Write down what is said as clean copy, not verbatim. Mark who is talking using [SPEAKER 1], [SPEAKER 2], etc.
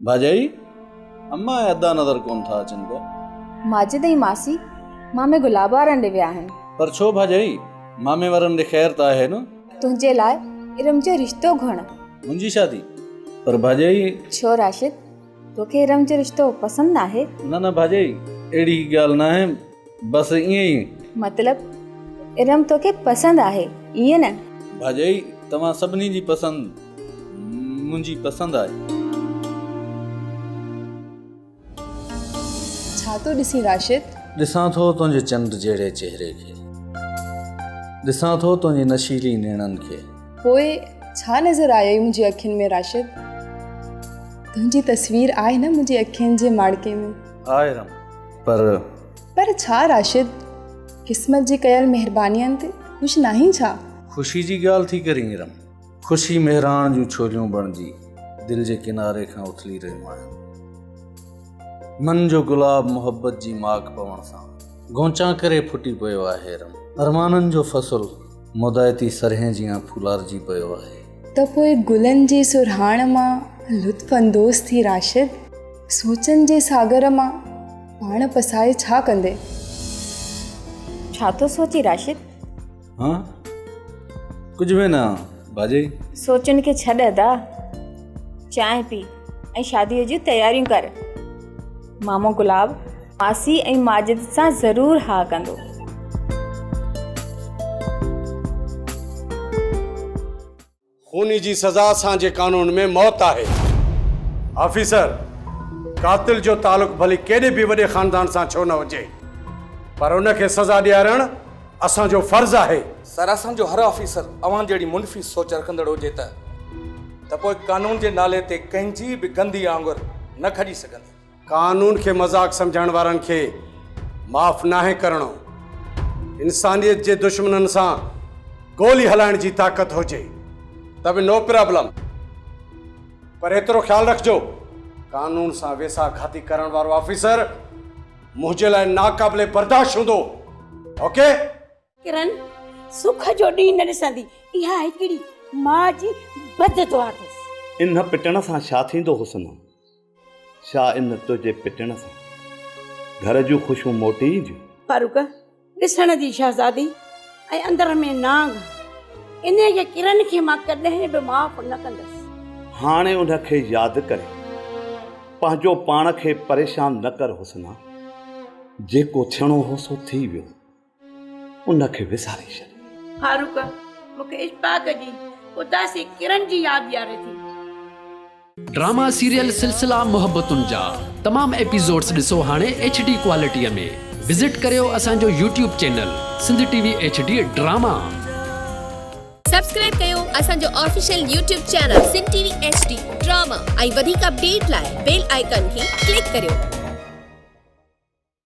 [SPEAKER 1] भाजाई अम्मा अदा नज़र कोन था अचनि पिया।
[SPEAKER 2] माजिद ऐं मासी मामे गुलाब वारनि ॾे विया आहिनि।
[SPEAKER 1] पर छो भाजाई, मामे वारनि ॾे ख़ैर त आहे न।
[SPEAKER 2] तुंहिंजे लाइ इरम जो रिश्तो घुरण।
[SPEAKER 1] मुंहिंजी शादी? पर भाजाई।
[SPEAKER 2] छो राशिद, तोखे इरम जो रिश्तो पसंदि आहे?
[SPEAKER 1] न भाजाई, अहिड़ी ॻाल्हि न आहे, बसि ईअं ई।
[SPEAKER 2] मतलब इरम तोखे पसंदि आहे, ईअं न?
[SPEAKER 1] भाजाई, तव्हां सभिनी जी पसंदि मुंहिंजी पसंदि आहे।
[SPEAKER 3] छा तो ॾिसी राशिद?
[SPEAKER 1] ॾिसां थो तुंहिंजे चंड जहिड़े चेहरे खे, ॾिसां थो तुंहिंजी नशीली नेणनि खे।
[SPEAKER 3] पोइ छा नज़र आयई मुंहिंजी अखियुनि में राशिद? तुंहिंजी तस्वीर आहे न मुंहिंजी अखियुनि जे माड़के में?
[SPEAKER 1] आहे रम, पर
[SPEAKER 3] छा राशिद? क़िस्मत जी कयल महिरबानियुनि ते ख़ुशि नाहीं छा?
[SPEAKER 1] ख़ुशी जी ॻाल्हि थी करीं रम। ख़ुशी मेहरान जूं छोलियूं बणिजी दिलि जे किनारे खां उथली रहियूं आहिनि। मन जो गुलाब मोहब्बत जी माग पवण सां गोंचा करे फुटी पियो आहे रम। अरमाननि जो फ़सुल मुदायती सरहे जीअं फुलारजी पियो आहे।
[SPEAKER 3] त पोइ गुलनि जी सुरहाण मां लुत्फ़ अंदोज़ थी राशिद, सोचनि जे सागर मां पाण पसाए छा कंदे?
[SPEAKER 2] छा तो सोची राशिद?
[SPEAKER 1] हाँ, कुझु बि न भाॼी।
[SPEAKER 2] सोचनि खे छॾ अदा, चांहि पी ऐं शादीअ जूं तयारियूं कर। मामो गुलाब मासी ऐं माजिद सां ज़रूरु हा कंदो।
[SPEAKER 4] खूनी जी सज़ा असांजे कानून में मौत आहे। ऑफिसर, कातिल जो तालुक भली केॾे बि वॾे ख़ानदान सां छो न हुजे, पर उनखे सज़ा ॾियारणु असांजो फ़र्ज़ु आहे।
[SPEAKER 5] सर, असांजो हर ऑफिसर अवां जहिड़ी मुनफ़ी सोच रखंदड़ हुजे त पोइ कानून जे नाले ते कंहिंजी बि गंदी आंगुर न खॼी सघंदी।
[SPEAKER 4] कानून खे मज़ाक सम्झण वारनि खे माफ़ नाहे करणो। इंसानियत जे दुश्मननि सां गोली हलाइण जी ताक़त हुजे त बि नो प्रॉब्लम, पर एतिरो ख़्यालु रखिजो, कानून सां वेसा घाती करण वारो ऑफिसर मुंहिंजे लाइ नाक़ाबिले बर्दाश्त हूंदो। ओके?
[SPEAKER 6] किरण सुख जो ॾींहुं न ॾिसंदी, इहा हिकिड़ी मां जी बददुआ अथसि।
[SPEAKER 7] इन पिटण सां छा थींदो हुसन? छा इन तुंहिंजे पिटण सां घर जूं ख़ुशियूं मोटी ईंदियूं?
[SPEAKER 6] फारूक, ॾिसण जी शहज़ादी ऐं अंदर में नांग, इन खे किरण खे मां कॾहिं बि माफ़ न कंदसि।
[SPEAKER 7] हाणे उनखे यादि करे पंहिंजो पाण खे परेशान न कर हुसना। जेको थियणो हो सो थी वियो, उनखे विसारे छॾ।
[SPEAKER 6] फारूक, मूंखे इश्फ़ाक़ जी उदासी किरण जी यादि ॾियारे थी।
[SPEAKER 8] ड्रामा सीरियल सिलसिला मोहब्बतुनि जा तमाम एपिसोड्स ॾिसो हाणे HD क्वालिटीअ में। विज़िट करियो असांजो YouTube channel Sindh TV HD drama.
[SPEAKER 9] Subscribe कयो असांजो official YouTube channel Sindh TV HD drama ऐं वधीक अपडेट लाइ बेल आइकन खे क्लिक करियो।